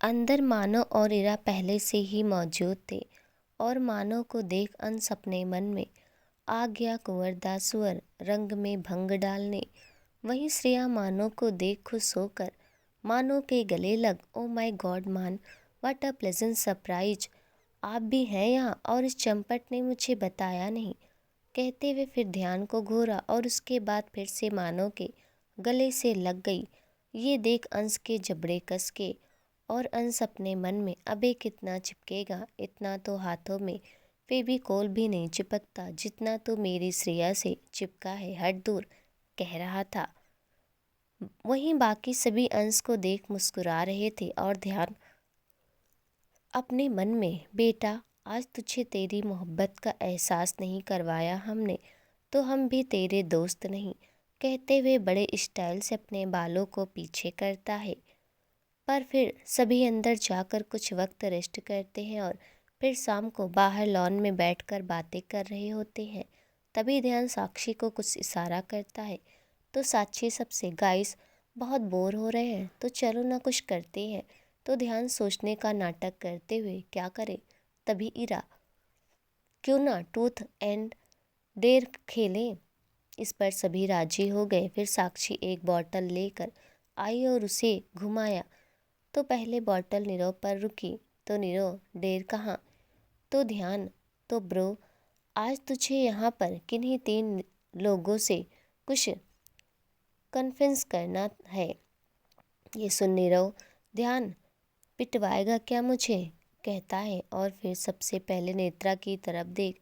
अंदर मानव और इरा पहले से ही मौजूद थे और मानव को देख अंश अपने मन में आ गया कुंवर दासुअर रंग में भंग डालने। वहीं श्रेया मानव को देख खुश होकर मानव के गले लग ओ माय गॉड मान, व्हाट अ प्लेजेंट सरप्राइज, आप भी हैं यहाँ और इस चंपट ने मुझे बताया नहीं, कहते हुए फिर ध्यान को घूरा और उसके बाद फिर से मानव के गले से लग गई। ये देख अंश के जबड़े कस के और अंश अपने मन में अबे कितना चिपकेगा, इतना तो हाथों में फेविकोल भी नहीं चिपकता जितना तो मेरी श्रेया से चिपका है, हट दूर, कह रहा था। वहीं बाकी सभी अंश को देख मुस्कुरा रहे थे और ध्यान अपने मन में, बेटा आज तुझे तेरी मोहब्बत का एहसास नहीं करवाया हमने तो हम भी तेरे दोस्त नहीं, कहते हुए बड़े स्टाइल से अपने बालों को पीछे करता है। पर फिर सभी अंदर जाकर कुछ वक्त रेस्ट करते हैं और फिर शाम को बाहर लॉन में बैठकर बातें कर रहे होते हैं। तभी ध्यान साक्षी को कुछ इशारा करता है तो साक्षी सबसे, गाइस बहुत बोर हो रहे हैं तो चलो ना कुछ करते हैं। तो ध्यान सोचने का नाटक करते हुए क्या करे, तभी इरा, क्यों ना ट्रूथ एंड डेयर खेलें। इस पर सभी राजी हो गए। फिर साक्षी एक बॉटल लेकर आई और उसे घुमाया तो पहले बॉटल नीरव पर रुकी तो नीरव, डेर कहाँ? तो ध्यान, तो ब्रो आज तुझे यहाँ पर किन्हीं 3 लोगों से कुछ कन्फ्रेंस करना है। ये सुन नीरव, ध्यान पिटवाएगा क्या मुझे, कहता है और फिर सबसे पहले नेत्रा की तरफ देख,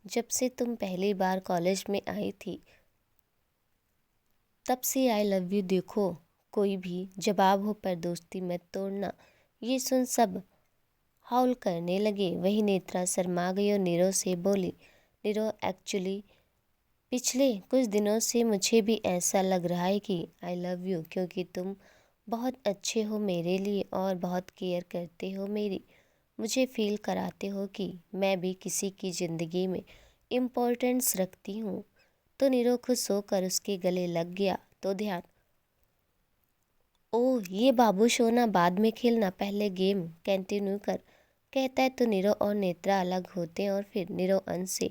जब से तुम पहली बार कॉलेज में आई थी तब से आई लव यू देखो, कोई भी जवाब हो पर दोस्ती मत तोड़ना। ये सुन सब हाउल करने लगे। वही नेत्रा शर्मा गई और नीरव से बोली, नीरव एक्चुअली पिछले कुछ दिनों से मुझे भी ऐसा लग रहा है कि आई लव यू, क्योंकि तुम बहुत अच्छे हो मेरे लिए और बहुत केयर करते हो मेरी, मुझे फील कराते हो कि मैं भी किसी की ज़िंदगी में इम्पोर्टेंस रखती हूँ। तो नीरव खुश होकर उसके गले लग गया तो ध्यान, ओह ये बाबू सोना बाद में खेलना, पहले गेम कंटिन्यू कर, कहता है। तो नीरव और नेत्रा अलग होते हैं और फिर नीरव अंश से,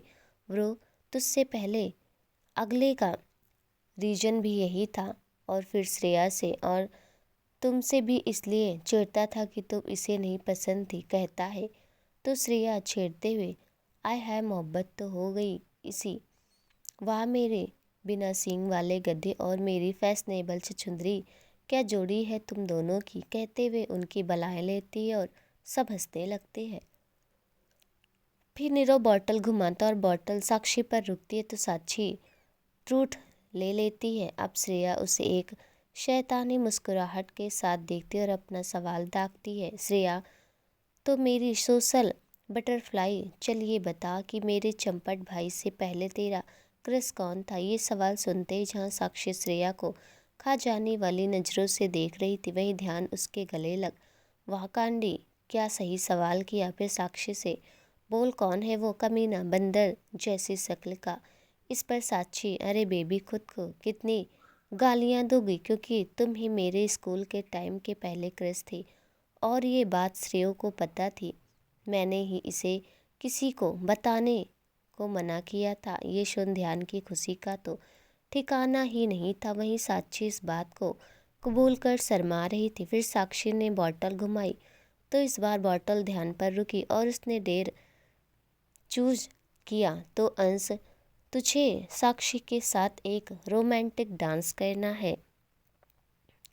ब्रो तुझसे पहले अगले का रीजन भी यही था और फिर श्रेया से और तुमसे भी इसलिए चिढ़ता था कि तुम इसे नहीं पसंद थी, कहता है। तो श्रेया छेड़ते हुए, आय हाय मोहब्बत तो हो गई इसी, वाह मेरे बिना सींग वाले गधे और मेरी फैशनेबल छछुंदरी, क्या जोड़ी है तुम दोनों की, कहते हुए उनकी बलाएं लेती है और सब हंसने लगते हैं। फिर नीरव बॉटल घुमाता और बॉटल साक्षी पर रुकती है तो साक्षी ट्रूथ ले लेती है। अब श्रेया उसे एक शैतानी मुस्कुराहट के साथ देखती है और अपना सवाल दागती है, श्रेया तो मेरी सोशल बटरफ्लाई, चल ये बता कि मेरे चंपट भाई से पहले तेरा क्रश कौन था। ये सवाल सुनते ही जहाँ साक्षी श्रेया को खा जाने वाली नज़रों से देख रही थी वहीं ध्यान उसके गले लग, वाह कांडी क्या सही सवाल किया। फिर साक्षी से, बोल कौन है वो कमीना बंदर जैसी शक्ल का। इस पर साक्षी, अरे बेबी खुद को कितनी गालियाँ दोगी, क्योंकि तुम ही मेरे स्कूल के टाइम के पहले क्रश थे और ये बात श्रेया को पता थी, मैंने ही इसे किसी को बताने को मना किया था। ये सुन ध्यान की खुशी का तो ठिकाना ही नहीं था। वहीं साक्षी इस बात को कबूल कर शर्मा रही थी। फिर साक्षी ने बॉटल घुमाई तो इस बार बॉटल ध्यान पर रुकी और उसने डेर चूज किया तो अंश, तुझे साक्षी के साथ एक रोमांटिक डांस करना है।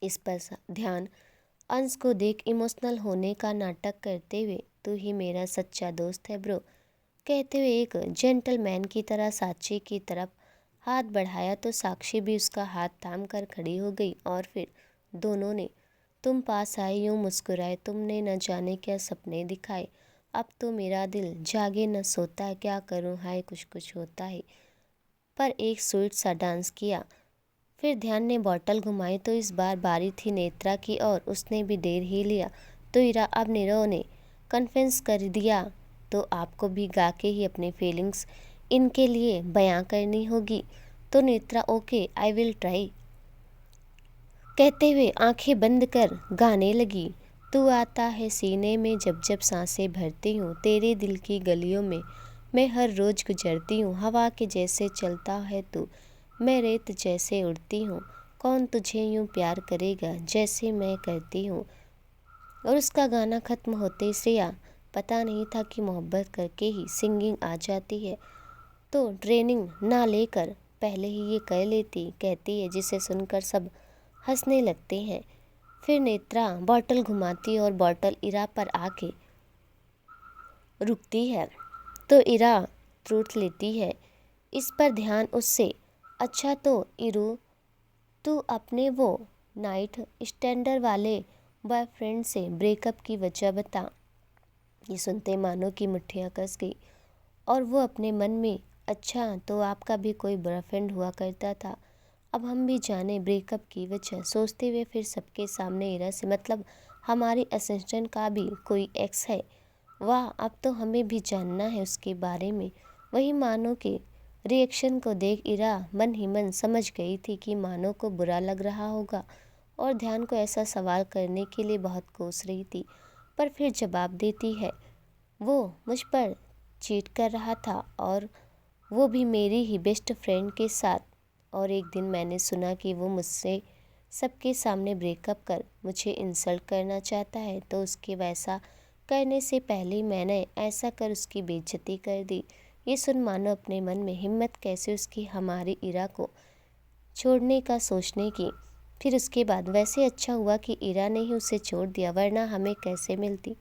इस पर ध्यान अंश को देख इमोशनल होने का नाटक करते हुए, तू ही मेरा सच्चा दोस्त है ब्रो, कहते हुए एक जेंटलमैन की तरह साक्षी की तरफ हाथ बढ़ाया तो साक्षी भी उसका हाथ थाम कर खड़ी हो गई और फिर दोनों ने तुम पास आए यूँ मुस्कुराए, तुमने न जाने क्या सपने दिखाए, अब तो मेरा दिल जागे न सोता है, क्या करूँ हाय कुछ कुछ होता है, पर एक स्वीट सा डांस किया। फिर ध्यान ने बॉटल घुमाई तो इस बार बारी थी नेत्रा की और उसने भी डेर ही लिया तो इरा, अब नीरव ने कन्फेंस कर दिया तो आपको भी गा के ही अपनी फीलिंग्स इनके लिए बयां करनी होगी। तो Netra, okay I will try, कहते हुए आंखें बंद कर गाने लगी। तू आता है सीने में जब जब सांसें भरती हूँ, तेरे दिल की गलियों में मैं हर रोज़ गुजरती हूँ। हवा के जैसे चलता है तू, मैं रेत जैसे उड़ती हूँ। कौन तुझे यूँ प्यार करेगा जैसे मैं करती हूँ। और उसका गाना ख़त्म होते ही श्रेया पता नहीं था कि मोहब्बत करके ही सिंगिंग आ जाती है, तो ट्रेनिंग ना लेकर पहले ही ये कर लेती, कहती है, जिसे सुनकर सब हंसने लगते हैं। फिर नेत्रा बॉटल घुमाती और बॉटल इरा पर आके रुकती है, तो इरा फ्रूट लेती है। इस पर ध्यान उससे, अच्छा तो इरू, तू अपने वो नाइट स्टैंडर्ड वाले बॉयफ्रेंड से ब्रेकअप की वजह बता। ये सुनते मानो की मुट्ठियाँ कस गई और वो अपने मन में, अच्छा तो आपका भी कोई बॉयफ्रेंड हुआ करता था, अब हम भी जाने ब्रेकअप की वजह। सोचते हुए फिर सबके सामने इरा से, मतलब हमारी असिस्टेंट का भी कोई एक्स है, वाह अब तो हमें भी जानना है उसके बारे में। वही मानो के रिएक्शन को देख इरा मन ही मन समझ गई थी कि मानो को बुरा लग रहा होगा और ध्यान को ऐसा सवाल करने के लिए बहुत कोस रही थी, पर फिर जवाब देती है, वो मुझ पर चीट कर रहा था और वो भी मेरी ही बेस्ट फ्रेंड के साथ। और एक दिन मैंने सुना कि वो मुझसे सबके सामने ब्रेकअप कर मुझे इंसल्ट करना चाहता है, तो उसके वैसा करने से पहले ही मैंने ऐसा कर उसकी बेइज्जती कर दी। ये सुन मानो अपने मन में हिम्मत कैसे उसकी हमारी इरा को छोड़ने का सोचने की। फिर उसके बाद वैसे अच्छा हुआ कि इरा ने ही उसे छोड़ दिया, वरना हमें कैसे मिलती,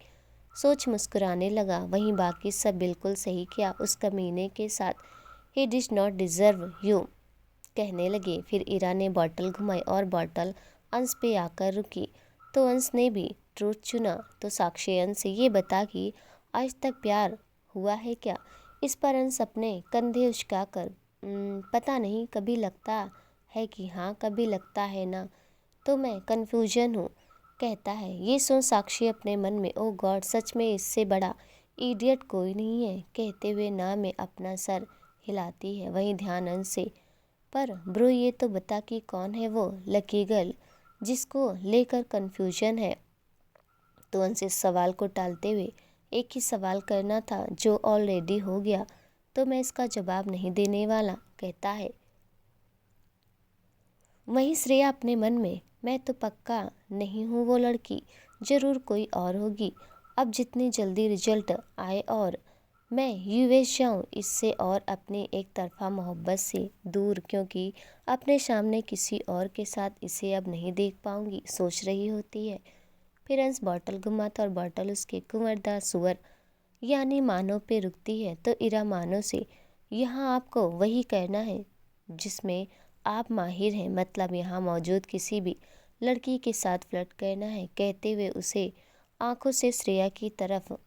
सोच मुस्कुराने लगा। वहीं बाकी सब बिल्कुल सही किया उस कमीने के साथ, he did not deserve you, कहने लगे। फिर इरा ने बॉटल घुमाई और बॉटल अंश पे आकर रुकी, तो अंश ने भी ट्रूथ चुना। तो साक्षी अंश से, ये बता कि आज तक प्यार हुआ है क्या। इस पर अंश अपने कंधे उचकाकर, पता नहीं, कभी लगता है कि हाँ, कभी लगता है ना, तो मैं कन्फ्यूजन हूँ, कहता है। ये सुन साक्षी अपने मन में, ओ गॉड, सच में इससे बड़ा इडियट कोई नहीं है, कहते हुए ना में अपना सर हिलाती है। वहीं ध्यान अंश से, पर ब्रो ये तो बता कि कौन है वो लकी गर्ल जिसको लेकर कन्फ्यूजन है। तो अंश इस सवाल को टालते हुए, एक ही सवाल करना था जो ऑलरेडी हो गया, तो मैं इसका जवाब नहीं देने वाला, कहता है। वहीं श्रेया अपने मन में, मैं तो पक्का नहीं हूँ वो लड़की, ज़रूर कोई और होगी। अब जितनी जल्दी रिजल्ट आए और मैं यूएस जाऊँ इससे, और अपनी एक तरफा मोहब्बत से दूर, क्योंकि अपने सामने किसी और के साथ इसे अब नहीं देख पाऊँगी, सोच रही होती है। फिर अंश बॉटल घुमाता और बॉटल उसके कुंवरदार सुअर यानी मानो पे रुकती है, तो इरा मानो से, यहाँ आपको वही करना है जिसमें आप माहिर हैं, मतलब यहाँ मौजूद किसी भी लड़की के साथ फ्लर्ट करना है, कहते हुए उसे आंखों से श्रेया की तरफ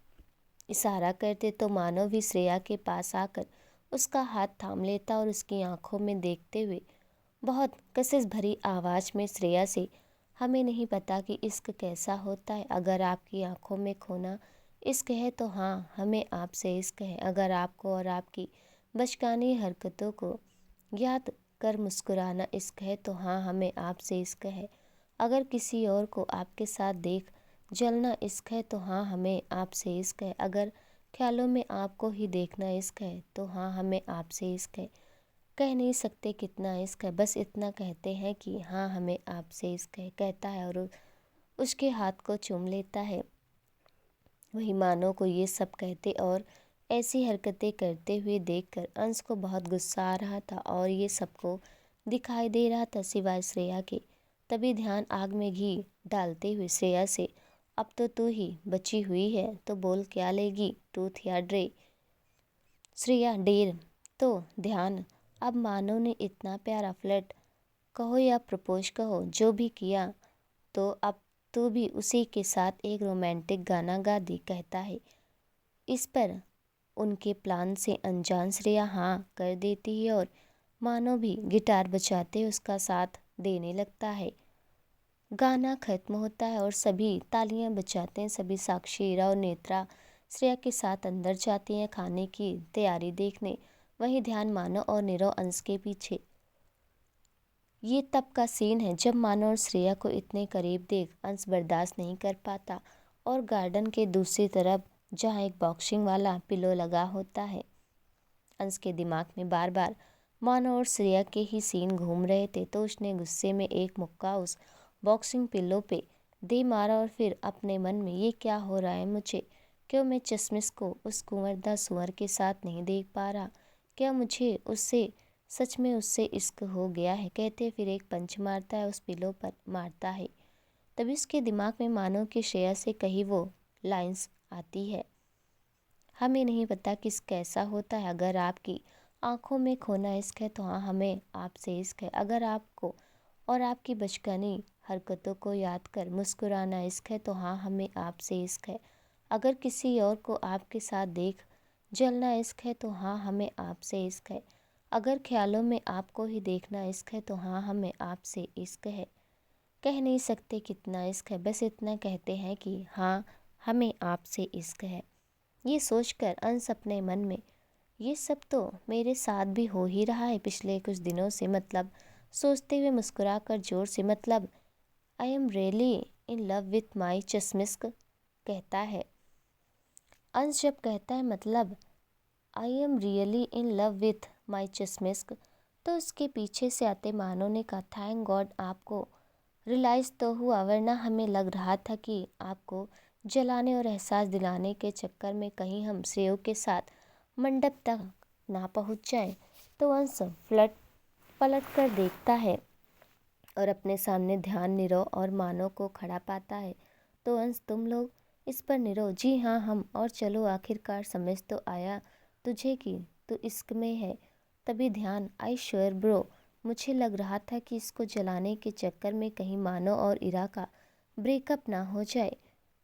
इशारा करते, तो मानो भी श्रेया के पास आकर उसका हाथ थाम लेता और उसकी आंखों में देखते हुए बहुत कशिश भरी आवाज़ में श्रेया से, हमें नहीं पता कि इश्क कैसा होता है, अगर आपकी आंखों में खोना इश्क है तो हाँ, हमें आपसे इश्क है। अगर आपको और आपकी बचकानी हरकतों को याद कर मुस्कुराना इश्क है तो हाँ, हमें आपसे इश्क है। अगर किसी और को आपके साथ देख जलना इश्क है तो हाँ, हमें आपसे इश्क है। अगर ख्यालों में आपको ही देखना इश्क है तो हाँ, हमें आपसे इश्क है। कह नहीं सकते कितना इश्क है, बस इतना कहते हैं कि हाँ, हमें आपसे इश्क है, कहता है और उसके हाथ को चूम लेता है। वही मानो को ये सब कहते और ऐसी हरकतें करते हुए देखकर अंश को बहुत गुस्सा आ रहा था और ये सबको दिखाई दे रहा था सिवाय श्रेया के। तभी ध्यान आग में घी डालते हुए श्रेया से, अब तो तू ही बची हुई है, तो बोल क्या लेगी, टूथ या ड्रे। श्रेया, डेर। तो ध्यान, अब मानो ने इतना प्यारा फ्लर्ट कहो या प्रपोज कहो, जो भी किया, तो अब तू भी उसी के साथ एक रोमांटिक गाना गा दी, कहता है। इस पर उनके प्लान से अनजान श्रेया हाँ कर देती है और मानो भी गिटार बजाते उसका साथ देने लगता है। गाना खत्म होता है और सभी तालियां बजाते हैं। सभी साक्षी, इरा और नेत्रा श्रेया के साथ अंदर जाती हैं खाने की तैयारी देखने। वहीं ध्यान मानो और नीरव अंश के पीछे ये तब का सीन है जब मानो और श्रेया को इतने करीब देख अंश बर्दाश्त नहीं कर पाता और गार्डन के दूसरी तरफ जहाँ एक बॉक्सिंग वाला पिलो लगा होता है, अंश के दिमाग में बार बार मानो और श्रेया के ही सीन घूम रहे थे। तो उसने गुस्से में एक मुक्का उस बॉक्सिंग पिलो पे दे मारा और फिर अपने मन में, ये क्या हो रहा है मुझे? क्यों मैं चश्मिश को उस कुंवरदा सुअर के साथ नहीं देख पा रहा? क्या मुझे उससे सच में उससे इश्क हो गया है? कहते फिर एक पंच मारता है, उस पिलो पर मारता है। तभी उसके दिमाग में मानो कि श्रेया से कही वो लाइंस आती है, हमें नहीं पता किस कैसा होता है। अगर आपकी आंखों में खोना इश्क है तो हाँ, हमें आपसे इश्क है। अगर आपको और आपकी बचकानी हरकतों को याद कर मुस्कुराना इश्क है तो हाँ, हमें आपसे इश्क है। अगर किसी और को आपके साथ देख जलना इश्क है तो हाँ, हमें आपसे इश्क है। अगर ख्यालों में आपको ही देखना इश्क है तो हाँ, हमें आपसे इश्क है। कह नहीं सकते कितना इश्क है, बस इतना कहते हैं कि हाँ, हमें आपसे इश्क है। ये सोचकर अंश अपने मन में, ये सब तो मेरे साथ भी हो ही रहा है पिछले कुछ दिनों से, मतलब सोचते हुए मुस्कुरा कर जोर से, मतलब I am really in love with my चश्मिश कहता है। अंश जब कहता है मतलब I am really in love with my चश्मिश, तो उसके पीछे से आते मानो ने कहा, थैंक गॉड आपको रियलाइज़ तो हुआ, वरना हमें लग रहा था कि आपको जलाने और एहसास दिलाने के चक्कर में कहीं हम श्रेयो के साथ मंडप तक ना पहुंच जाएं। तो अंश पलट कर देखता है और अपने सामने ध्यान, नीरव और मानव को खड़ा पाता है। तो अंश, तुम लोग इस पर? नीरव, जी हाँ हम। और चलो, आखिरकार समझ तो आया तुझे कि तू इश्क में है। तभी ध्यान, आई श्योर ब्रो, मुझे लग रहा था कि इसको जलाने के चक्कर में कहीं मानव और इरा का ब्रेकअप ना हो जाए।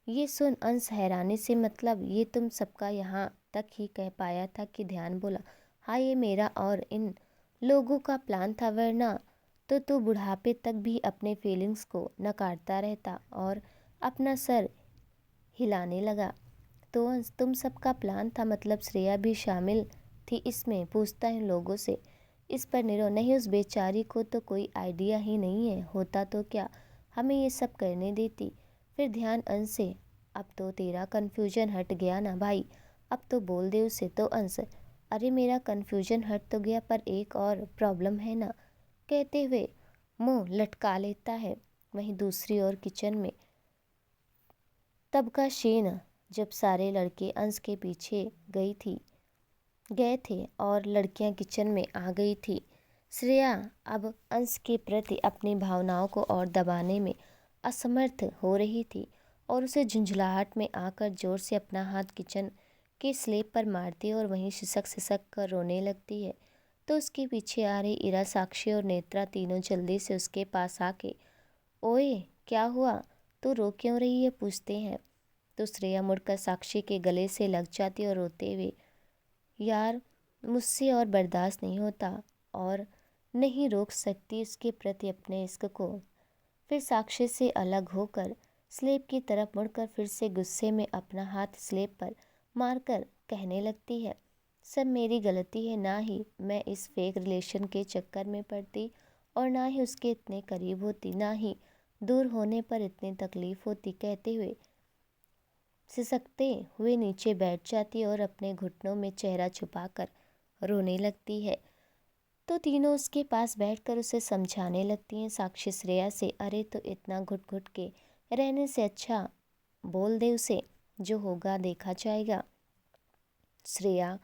ये सुन अंश हैरानी से, मतलब ये तुम सबका यहाँ तक ही कह पाया था कि? ध्यान बोला, हाँ ये मेरा और इन लोगों का प्लान था, वरना तो तू बुढ़ापे तक भी अपने फीलिंग्स को नकारता रहता। और अपना सर हिलाने लगा। तो अंश, तुम सबका प्लान था, मतलब श्रेया भी शामिल थी इसमें? पूछता है लोगों से। इस पर नीरव, नहीं, उस बेचारी को तो कोई आइडिया ही नहीं है, होता तो क्या हमें ये सब करने देती। फिर ध्यान अंश से, अब तो तेरा कन्फ्यूजन हट गया ना भाई, अब तो बोल दे उसे। तो अंश, अरे मेरा कन्फ्यूजन हट तो गया, पर एक और प्रॉब्लम है ना, कहते हुए मुंह लटका लेता है। वहीं दूसरी ओर किचन में तब का शीन, जब सारे लड़के अंश के पीछे गए थे और लड़कियां किचन में आ गई थी। श्रेया अब अंश के प्रति अपनी भावनाओं को और दबाने में असमर्थ हो रही थी और उसे झुंझलाहट में आकर जोर से अपना हाथ किचन के स्लेब पर मारती है और वहीं सिसक सिसक कर रोने लगती है। तो उसके पीछे आ रही इरा, साक्षी और नेत्रा तीनों जल्दी से उसके पास आके, ओए क्या हुआ, तू रो क्यों रही है, पूछते हैं। तो श्रेया मुड़कर साक्षी के गले से लग जाती और रोते हुए, यार मुझसे और बर्दाश्त नहीं होता और नहीं रोक सकती उसके प्रति अपने इश्क को। फिर साक्षी से अलग होकर स्लेब की तरफ मुड़कर फिर से गुस्से में अपना हाथ स्लेब पर मारकर कहने लगती है, सब मेरी गलती है, ना ही मैं इस फेक रिलेशन के चक्कर में पड़ती और ना ही उसके इतने करीब होती, ना ही दूर होने पर इतनी तकलीफ होती। कहते हुए सिसकते हुए नीचे बैठ जाती है और अपने घुटनों में चेहरा छुपाकर रोने लगती है। तो तीनों उसके पास बैठकर उसे समझाने लगती हैं। साक्षी श्रेया से, अरे तो इतना घुट घुट के रहने से अच्छा बोल दे उसे, जो होगा देखा जाएगा। श्रेया,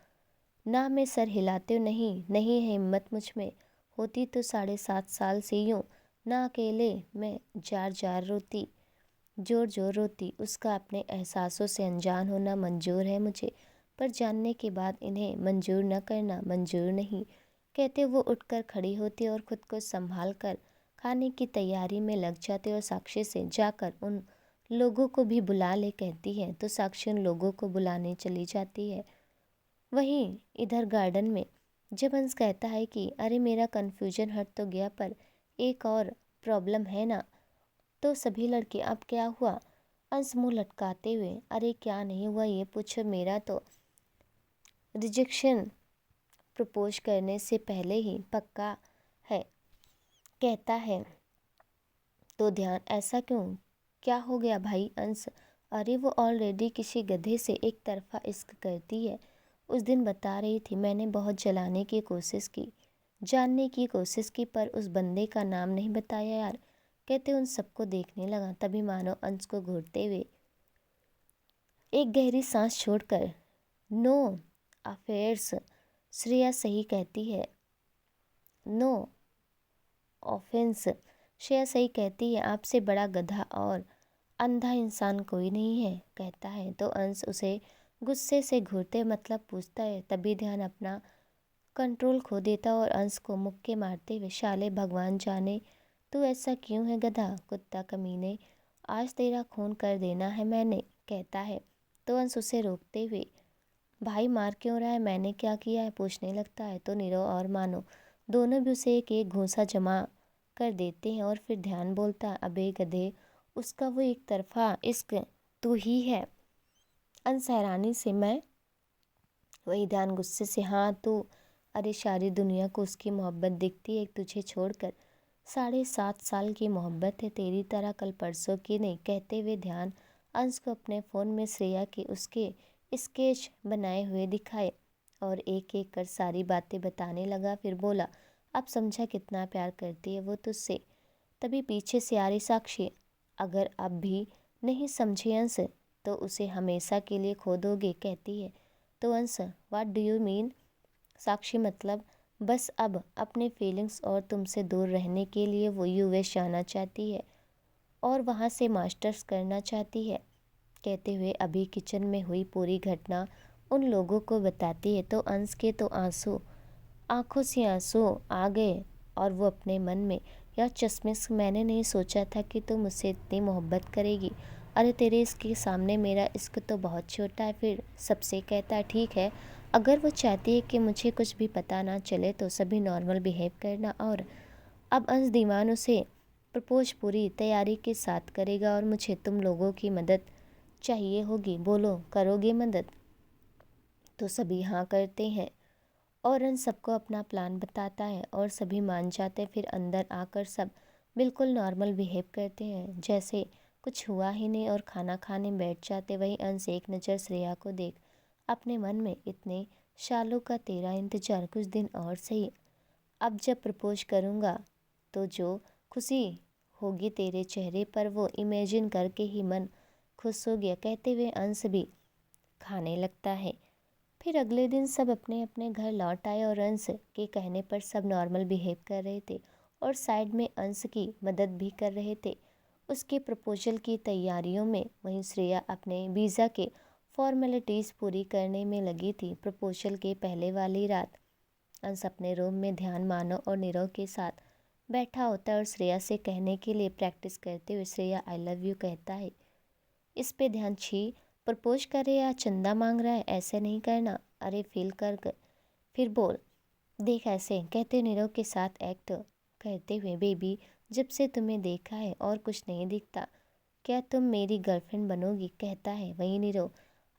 ना मैं सर हिलाते हो, नहीं नहीं है हिम्मत मुझ में, होती तो 7.5 साल से यूँ ना अकेले मैं जार जार रोती, जोर जोर रोती। उसका अपने एहसासों से अनजान होना मंजूर है मुझे, पर जानने के बाद इन्हें मंजूर न करना मंजूर नहीं। कहते वो उठकर खड़ी होती और खुद को संभाल कर खाने की तैयारी में लग जाती और साक्षी से, जाकर उन लोगों को भी बुला ले, कहती है। तो साक्षी उन लोगों को बुलाने चली जाती है। वहीं इधर गार्डन में जब अंश कहता है कि अरे मेरा कन्फ्यूजन हट तो गया, पर एक और प्रॉब्लम है ना, तो सभी लड़के, अब क्या हुआ? अंश मुंह लटकाते हुए, अरे क्या नहीं हुआ ये पूछो, मेरा तो रिजेक्शन प्रपोज करने से पहले ही पक्का है। कहता है तो ध्यान, ऐसा क्यों, क्या हो गया भाई अंश? अरे वो ऑलरेडी किसी गधे से एक तरफा इश्क करती है। उस दिन बता रही थी, मैंने बहुत जलाने की कोशिश की, जानने की कोशिश की, पर उस बंदे का नाम नहीं बताया यार। कहते उन सबको देखने लगा, तभी मानो अंश को घूरते हुए एक गहरी सांस छोड़कर, नो अफेयर्स, श्रेया सही कहती है, नो ऑफेंस, श्रेया सही कहती है, आपसे बड़ा गधा और अंधा इंसान कोई नहीं है। कहता है तो अंश उसे गुस्से से घूरते मतलब पूछता है, तभी ध्यान अपना कंट्रोल खो देता और अंश को मुक्के मारते हुए, शाले भगवान जाने तू ऐसा क्यों है गधा, कुत्ता कमीने, आज तेरा खून कर देना है मैंने। कहता है तो अंश उसे रोकते हुए, भाई मार क्यों रहा है, मैंने क्या किया है, पूछने लगता है। तो नीरव और मानो दोनों भी उसे एक एक घूंसा जमा कर देते हैं और फिर ध्यान बोलता है, अबे गधे, उसका वो एक तरफा इश्क तू ही है। अंश हैरानी से, मैं? वही ध्यान गुस्से से, हाँ तू। अरे सारी दुनिया को उसकी मोहब्बत दिखती है, तुझे छोड़कर 7.5 साल की मोहब्बत है, तेरी तरह कल परसों की नहीं। कहते हुए ध्यान अंश को अपने फ़ोन में श्रेया के उसके स्केच बनाए हुए दिखाए और एक एक कर सारी बातें बताने लगा। फिर बोला, अब समझा कितना प्यार करती है वो तुझसे। तभी पीछे से आ रही साक्षी, अगर अब भी नहीं समझे अंश तो उसे हमेशा के लिए खो दोगे। कहती है तो अंश, व्हाट डू यू मीन? साक्षी, मतलब बस अब अपने फीलिंग्स और तुमसे दूर रहने के लिए वो यूएस जाना चाहती है और वहाँ से मास्टर्स करना चाहती है। कहते हुए अभी किचन में हुई पूरी घटना उन लोगों को बताती है। तो अंश के तो आंखों से आंसू आ गए और वो अपने मन में, यार चश्मिश, मैंने नहीं सोचा था कि तुम मुझसे इतनी मोहब्बत करेगी। अरे तेरे इसके सामने मेरा इश्क तो बहुत छोटा है। फिर सबसे कहता है, ठीक है, अगर वो चाहती है कि मुझे कुछ भी पता ना चले तो सभी नॉर्मल बिहेव करना। और अब अंश दीवान उसे प्रपोज पूरी तैयारी के साथ करेगा और मुझे तुम लोगों की मदद चाहिए होगी, बोलो करोगे मदद? तो सभी हाँ करते हैं और उन सबको अपना प्लान बताता है और सभी मान जाते हैं। फिर अंदर आकर सब बिल्कुल नॉर्मल बिहेव करते हैं जैसे कुछ हुआ ही नहीं और खाना खाने बैठ जाते। वहीं अंश एक नज़र श्रेया को देख अपने मन में, इतने सालों का तेरा इंतजार, कुछ दिन और सही, अब जब प्रपोज करूँगा तो जो खुशी होगी तेरे चेहरे पर वो इमेजिन करके ही मन खुश हो गया। कहते हुए अंश भी खाने लगता है। फिर अगले दिन सब अपने अपने घर लौट आए और अंश के कहने पर सब नॉर्मल बिहेव कर रहे थे और साइड में अंश की मदद भी कर रहे थे उसके प्रपोजल की तैयारियों में। वहीं श्रेया अपने वीज़ा के फॉर्मेलिटीज़ पूरी करने में लगी थी। प्रपोजल के पहले वाली रात अंश अपने रूम में ध्यान, मानव और नीरव के साथ बैठा होता है और श्रेया से कहने के लिए प्रैक्टिस करते हुए, श्रेया आई लव यू कहता है। इस पे ध्यान, छी, प्रपोज करे या चंदा मांग रहा है, ऐसे नहीं करना, अरे फील कर फिर बोल, देख ऐसे। कहते नीरव के साथ एक्ट करते हुए, बेबी जब से तुम्हें देखा है और कुछ नहीं दिखता, क्या तुम मेरी गर्लफ्रेंड बनोगी? कहता है। वही नीरव,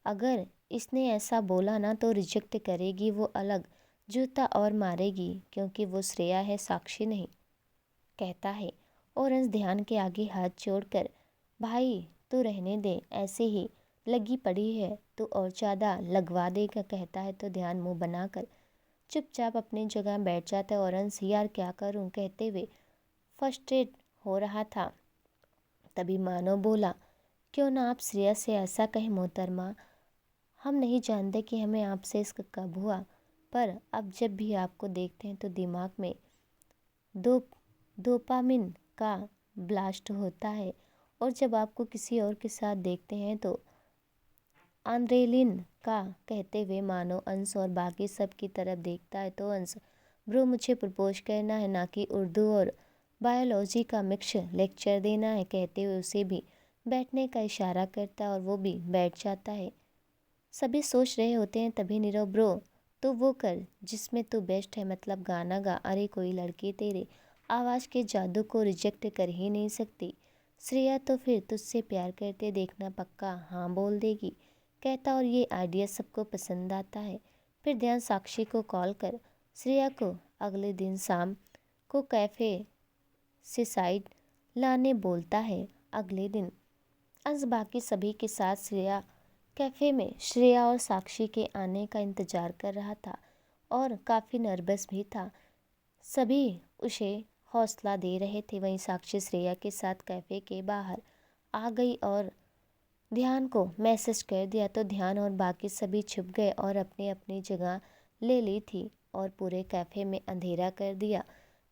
अगर इसने ऐसा बोला ना तो रिजेक्ट करेगी वो अलग जूता और मारेगी, क्योंकि वो श्रेया है, साक्षी नहीं। कहता है और अंश ध्यान के आगे हाथ जोड़कर, भाई तू रहने दे, ऐसे ही लगी पड़ी है तो और ज़्यादा लगवा देगा। कहता है तो ध्यान मुंह बनाकर चुपचाप अपनी जगह बैठ जाता है और अंश, यार क्या करूं कहते हुए फ्रस्ट्रेट हो रहा था। तभी मानो बोला, क्यों ना आप श्रेया से ऐसा कहें मोहतरमा, हम नहीं जानते कि हमें आपसे इश्क कब हुआ, पर अब जब भी आपको देखते हैं तो दिमाग में दो डोपामिन का ब्लास्ट होता है और जब आपको किसी और के साथ देखते हैं तो आंद्रेलिन का। कहते हुए मानो अंश और बाकी सब की तरफ देखता है तो अंश, ब्रो मुझे प्रपोज करना है, ना कि उर्दू और बायोलॉजी का मिक्स लेक्चर देना है। कहते हुए उसे भी बैठने का इशारा करता है और वो भी बैठ जाता है। सभी सोच रहे होते हैं तभी नीरव, ब्रो तो वो कर जिसमें तू बेस्ट है, मतलब गाना गा। अरे कोई लड़की तेरे आवाज़ के जादू को रिजेक्ट कर ही नहीं सकती। श्रेया तो फिर तुझसे प्यार करते देखना पक्का हाँ बोल देगी। कहता और ये आइडिया सबको पसंद आता है। फिर ध्यान साक्षी को कॉल कर श्रेया को अगले दिन शाम को कैफ़े से साइड लाने बोलता है। अगले दिन अंश बाकी सभी के साथ श्रेया कैफ़े में श्रेया और साक्षी के आने का इंतज़ार कर रहा था और काफ़ी नर्वस भी था। सभी उसे हौसला दे रहे थे। वहीं साक्षी श्रेया के साथ कैफ़े के बाहर आ गई और ध्यान को मैसेज कर दिया तो ध्यान और बाकी सभी छुप गए और अपनी अपनी जगह ले ली थी और पूरे कैफ़े में अंधेरा कर दिया।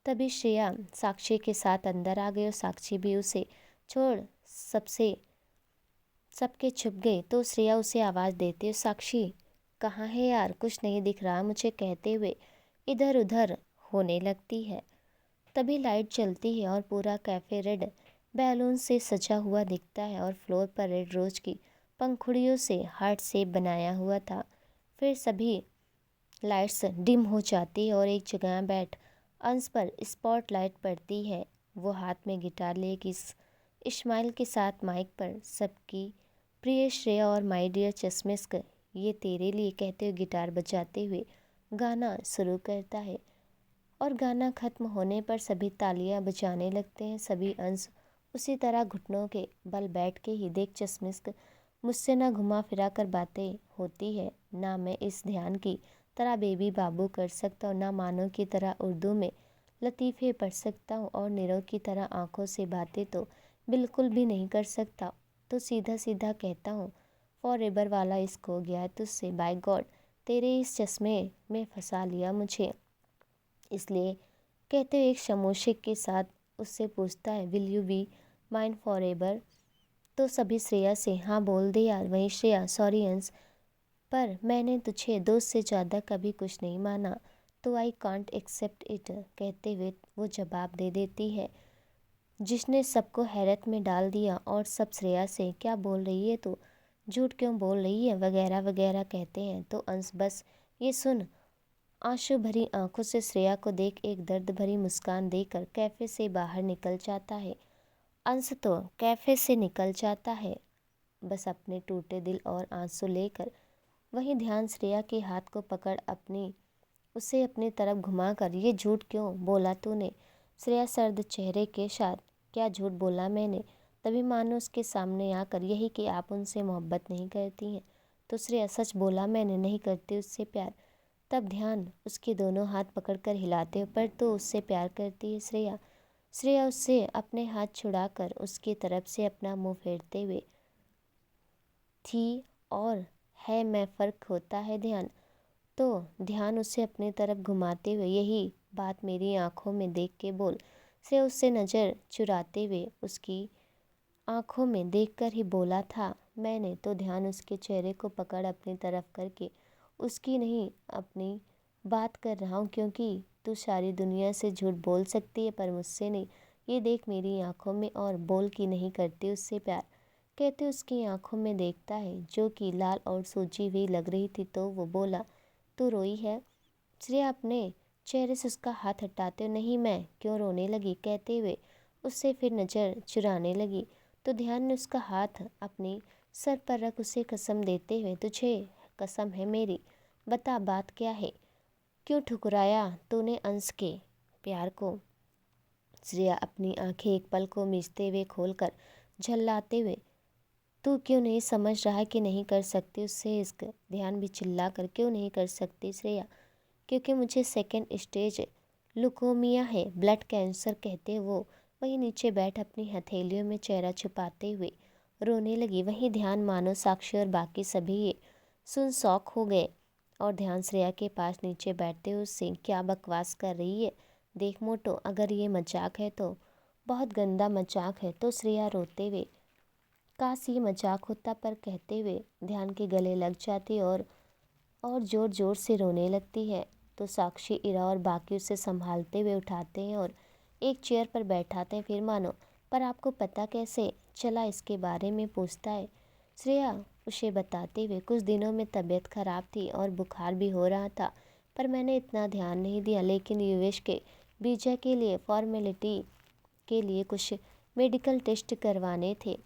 तभी श्रेया साक्षी के साथ अंदर आ गई और साक्षी भी उसे छोड़ सबके छुप गए तो श्रेया उसे आवाज़ देती है, साक्षी कहाँ है यार, कुछ नहीं दिख रहा मुझे, कहते हुए इधर उधर होने लगती है। तभी लाइट चलती है और पूरा कैफ़े रेड बैलून से सजा हुआ दिखता है और फ्लोर पर रेड रोज की पंखुड़ियों से हार्ट शेप बनाया हुआ था। फिर सभी लाइट्स डिम हो जाती है और एक जगह बैठ अंश पर स्पॉटलाइट पड़ती है। वो हाथ में गिटार लेके इस्माइल के साथ माइक पर सबकी प्रिय श्रेया और माय डियर चश्मिश ये तेरे लिए कहते हुए गिटार बजाते हुए गाना शुरू करता है और गाना ख़त्म होने पर सभी तालियां बजाने लगते हैं। सभी अंश उसी तरह घुटनों के बल बैठ के ही देख चश्मिश मुझसे ना घुमा फिरा कर बातें होती है, ना मैं इस ध्यान की तरह बेबी बाबू कर सकता हूँ, ना मानो की तरह उर्दू में लतीफ़े पढ़ सकता हूँ और नीरव की तरह आंखों से बातें तो बिल्कुल भी नहीं कर सकता। तो सीधा सीधा कहता हूँ फॉर एवर वाला इश्क हो गया है तुझसे, बाय गॉड तेरे इस चश्मे में फंसा लिया मुझे। इसलिए कहते हुए एक समोसे के साथ उससे पूछता है will you be mine for ever. तो सभी श्रेया से हाँ बोल दे यार। वहीं श्रेया सॉरी अंश, पर मैंने तुझे दोस्त से ज़्यादा कभी कुछ नहीं माना तो आई कांट एक्सेप्ट इट, कहते हुए वो जवाब दे देती है जिसने सबको हैरत में डाल दिया और सब श्रेया से क्या बोल रही है, तो झूठ क्यों बोल रही है वगैरह वगैरह कहते हैं। तो अंश बस ये सुन आंसू भरी आंखों से श्रेया को देख एक दर्द भरी मुस्कान देकर कैफ़े से बाहर निकल जाता है। अंश तो कैफ़े से निकल जाता है बस अपने टूटे दिल और आंसू लेकर। वहीं ध्यान श्रेया के हाथ को पकड़ उसे अपनी तरफ घुमाकर ये झूठ क्यों बोला तूने। श्रेया सर्द चेहरे के साथ क्या झूठ बोला मैंने। तभी मानो उसके सामने आकर यही कि आप उनसे मोहब्बत नहीं करती हैं। तो श्रेया सच बोला मैंने नहीं करती उससे प्यार। तब ध्यान उसके दोनों हाथ पकड़कर हिलाते हो पर तो उससे प्यार करती है श्रेया। श्रेया उससे अपने हाथ छुड़ाकर उसकी तरफ से अपना मुंह फेरते हुए थी और है मैं फ़र्क होता है ध्यान। तो ध्यान उसे अपनी तरफ घुमाते हुए यही बात मेरी आंखों में देख के बोल। श्रेया उससे नज़र चुराते हुए उसकी आंखों में देखकर ही बोला था मैंने। तो ध्यान उसके चेहरे को पकड़ अपनी तरफ करके उसकी नहीं अपनी बात कर रहा हूँ क्योंकि तू सारी दुनिया से झूठ बोल सकती है पर मुझसे नहीं। ये देख मेरी आंखों में और बोल कि नहीं करती उससे प्यार, कहते उसकी आंखों में देखता है जो कि लाल और सूजी हुई लग रही थी। तो वो बोला तू रोई है। श्रेया अपने चेहरे से उसका हाथ हटाते नहीं मैं क्यों रोने लगी, कहते हुए उससे फिर नज़र चुराने लगी। तो ध्यान ने उसका हाथ अपने सर पर रख उसे कसम देते हुए तुझे कसम है मेरी, बता बात क्या है, क्यों ठुकराया तूने अंश के प्यार को। श्रेया अपनी आंखें एक पल को मीचते हुए खोलकर झल्लाते हुए तू क्यों नहीं समझ रहा कि नहीं कर सकती उससे इश्क। ध्यान भी चिल्ला कर क्यों नहीं कर सकती श्रेया, क्योंकि मुझे सेकंड स्टेज लुकोमिया है, ब्लड कैंसर, कहते वो वहीं नीचे बैठ अपनी हथेलियों में चेहरा छुपाते हुए रोने लगी। वहीं ध्यान मानो साक्षी और बाकी सभी ये सुन शौक हो गए और ध्यान श्रेया के पास नीचे बैठते हुए उससे क्या बकवास कर रही है, देख मोटो अगर ये मजाक है तो बहुत गंदा मजाक है। तो श्रेया रोते हुए काश ये मजाक होता पर कहते हुए ध्यान के गले लग जाती और ज़ोर ज़ोर से रोने लगती है। तो साक्षी, इरा और बाकी उसे संभालते हुए उठाते हैं और एक चेयर पर बैठाते हैं। फिर मानो पर आपको पता कैसे चला इसके बारे में पूछता है। श्रेया उसे बताते हुए कुछ दिनों में तबीयत खराब थी और बुखार भी हो रहा था पर मैंने इतना ध्यान नहीं दिया, लेकिन यूएस के वीज़ा के लिए फॉर्मेलिटी के लिए कुछ मेडिकल टेस्ट करवाने थे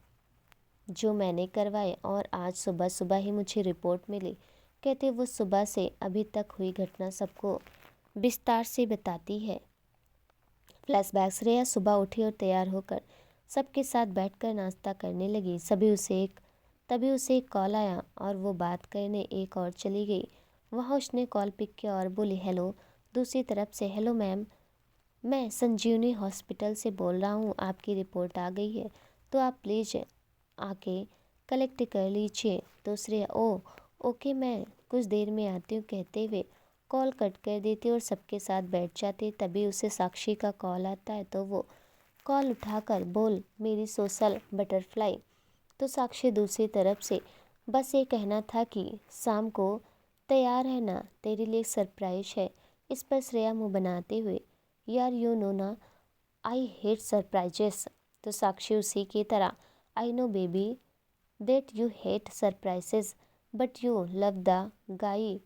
जो मैंने करवाए और आज सुबह सुबह ही मुझे रिपोर्ट मिली, कहते वो सुबह से अभी तक हुई घटना सबको विस्तार से बताती है। फ्लैशबैक। श्रेया सुबह उठी और तैयार होकर सबके साथ बैठकर नाश्ता करने लगी। तभी उसे एक कॉल आया और वो बात करने एक और चली गई। वहाँ उसने कॉल पिक किया और बोली हेलो। दूसरी तरफ से हेलो मैम, मैं संजीवनी हॉस्पिटल से बोल रहा हूँ, आपकी रिपोर्ट आ गई है तो आप प्लीज़ आके कलेक्ट कर लीजिए। तो श्रेया ओके मैं कुछ देर में आती हूँ कहते हुए कॉल कट कर देती और सबके साथ बैठ जाती। तभी उसे साक्षी का कॉल आता है तो वो कॉल उठाकर बोल मेरी सोशल बटरफ्लाई। तो साक्षी दूसरी तरफ से बस ये कहना था कि शाम को तैयार रहना, तेरे लिए सरप्राइज है। इस पर श्रेया मुँह बनाते हुए यार यू नो ना आई हेट सरप्राइजेस। तो साक्षी उसी की तरह I know baby that you hate surprises but you love the guy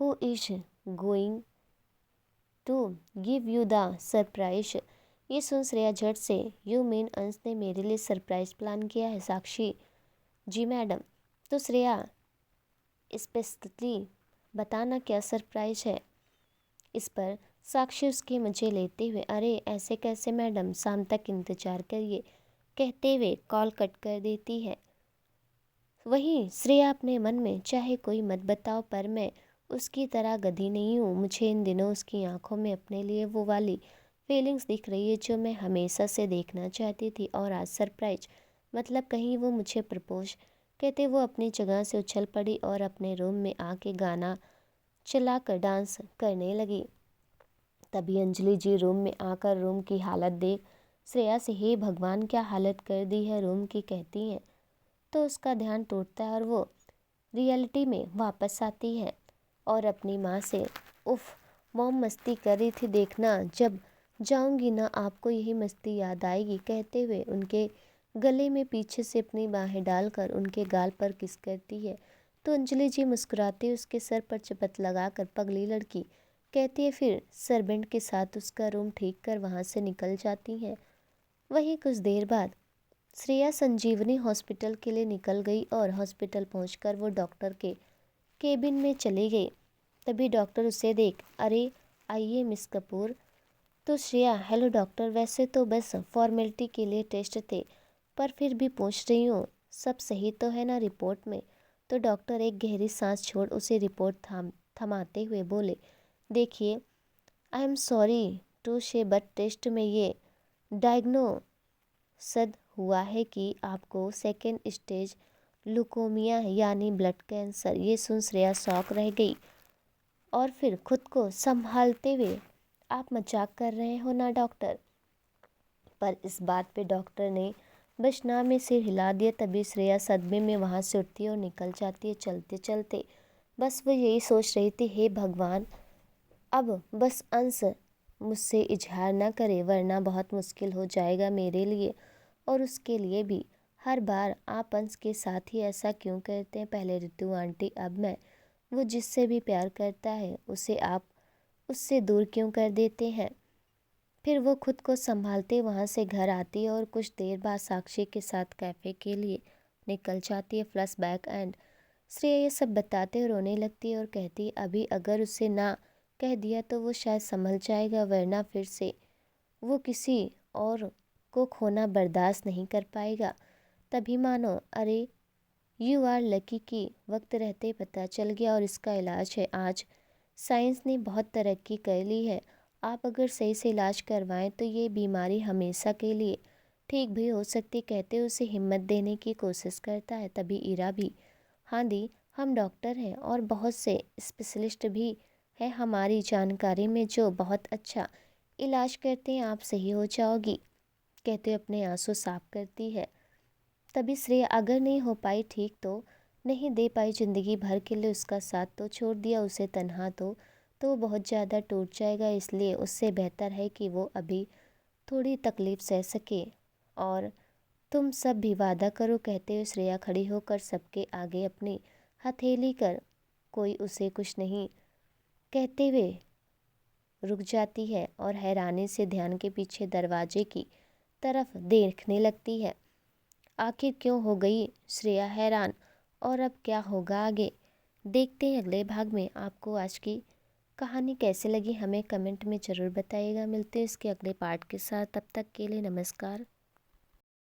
who is going to give you the surprise. ये सुन श्रेया झट से यू मीन अंश ने मेरे लिए सरप्राइज प्लान किया है। साक्षी जी मैडम। तो श्रेया स्पेसिफिकली बताना क्या सरप्राइज है। इस पर साक्षी उसके मजे लेते हुए अरे ऐसे कैसे मैडम, शाम तक इंतजार करिए कहते हुए कॉल कट कर देती है। वहीं श्रेया अपने मन में चाहे कोई मत बताओ पर मैं उसकी तरह गधी नहीं हूँ। मुझे इन दिनों उसकी आंखों में अपने लिए वो वाली फीलिंग्स दिख रही है जो मैं हमेशा से देखना चाहती थी। और आज सरप्राइज मतलब कहीं वो मुझे प्रपोज कहते वो अपनी जगह से उछल पड़ी और अपने रूम में आके गाना चलाकर डांस करने लगी। तभी अंजलि जी रूम में आकर रूम की हालत देख श्रेया से हे भगवान क्या हालत कर दी है रूम की कहती हैं। तो उसका ध्यान टूटता है और वो रियलिटी में वापस आती है और अपनी माँ से उफ मॉम मस्ती कर रही थी, देखना जब जाऊंगी ना आपको यही मस्ती याद आएगी कहते हुए उनके गले में पीछे से अपनी बाहें डालकर उनके गाल पर किस करती है। तो अंजलि जी मुस्कुराते उसके सर पर चपत लगाकर पगली लड़की कहती है, फिर सर्वेंट के साथ उसका रूम ठीक कर वहाँ से निकल जाती हैं। वहीं कुछ देर बाद श्रेया संजीवनी हॉस्पिटल के लिए निकल गई और हॉस्पिटल पहुंचकर वो डॉक्टर के केबिन में चली गई। तभी डॉक्टर उसे देख अरे आइए मिस कपूर। तो श्रेया हेलो डॉक्टर, वैसे तो बस फॉर्मेलिटी के लिए टेस्ट थे पर फिर भी पूछ रही हूँ सब सही तो है ना रिपोर्ट में। तो डॉक्टर एक गहरी सांस छोड़ उसे रिपोर्ट थमाते हुए बोले देखिए आई एम सॉरी टू से बट टेस्ट में ये डायग्नोसद हुआ है कि आपको सेकेंड स्टेज लुकोमिया है यानी ब्लड कैंसर। ये सुन श्रेया शॉक रह गई और फिर खुद को संभालते हुए आप मजाक कर रहे हो ना डॉक्टर। पर इस बात पे डॉक्टर ने बस ना में सिर हिला दिया। तभी श्रेया सदमे में वहाँ से उठती है और निकल जाती है चलते चलते। बस वो यही सोच रही थी हे भगवान अब बस अंश मुझसे इजहार ना करे वरना बहुत मुश्किल हो जाएगा मेरे लिए और उसके लिए भी। हर बार आप अंश के साथ ही ऐसा क्यों करते हैं, पहले ऋतु आंटी अब मैं। वो जिससे भी प्यार करता है उसे आप उससे दूर क्यों कर देते हैं। फिर वो खुद को संभालते वहाँ से घर आती है और कुछ देर बाद साक्षी के साथ कैफ़े के लिए निकल जाती है। फ्लैशबैक एंड श्रेया ये सब बताते हुए रोने लगती है और कहती है अभी अगर उसे ना कह दिया तो वो शायद संभल जाएगा वरना फिर से वो किसी और को खोना बर्दाश्त नहीं कर पाएगा। तभी मानो अरे यू आर लकी कि वक्त रहते पता चल गया और इसका इलाज है। आज साइंस ने बहुत तरक्की कर ली है, आप अगर सही से इलाज करवाएं तो ये बीमारी हमेशा के लिए ठीक भी हो सकती कहते उसे हिम्मत देने की कोशिश करता है। तभी इरा भी हाँ दी हम डॉक्टर हैं और बहुत से स्पेशलिस्ट भी है हमारी जानकारी में जो बहुत अच्छा इलाज करते हैं, आप सही हो जाओगी कहते अपने आंसू साफ करती है। तभी श्रेया अगर नहीं हो पाई ठीक तो नहीं दे पाई ज़िंदगी भर के लिए उसका साथ तो छोड़ दिया उसे तन्हा तो वो बहुत ज़्यादा टूट जाएगा, इसलिए उससे बेहतर है कि वो अभी थोड़ी तकलीफ़ सह सके और तुम सब भी वादा करो कहते हुए श्रेया खड़ी होकर सबके आगे अपनी हथेली कर कोई उसे कुछ नहीं कहते हुए रुक जाती है और हैरानी से ध्यान के पीछे दरवाजे की तरफ देखने लगती है। आखिर क्यों हो गई श्रेया हैरान और अब क्या होगा आगे देखते हैं अगले भाग में। आपको आज की कहानी कैसी लगी हमें कमेंट में ज़रूर बताइएगा। मिलते हैं इसके अगले पार्ट के साथ, तब तक के लिए नमस्कार।